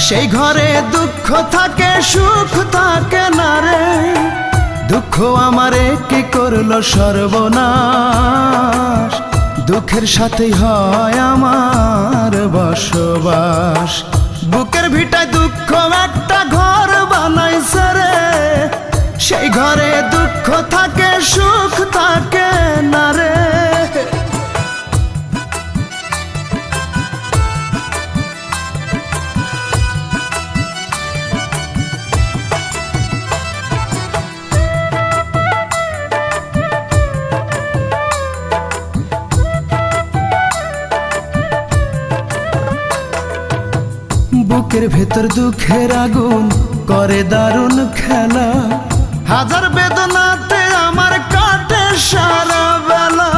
সেই ঘরে দুঃখ থাকে সুখ থাকে না রে। দুঃখ আমারে কি করলো সর্বনাশ, দুঃখের সাথেই হয় আমার বসবাস। বুকের ভিটায় দুঃখ একটা ঘর বানাইছে রে, সেই ঘরে দুঃখ থাকে সুখ থাকে না রে। বুকের ভেতর দুঃখের আগুন করে দারুণ খেলা, হাজার বেদনাতে আমার কাটে সারা বেলা।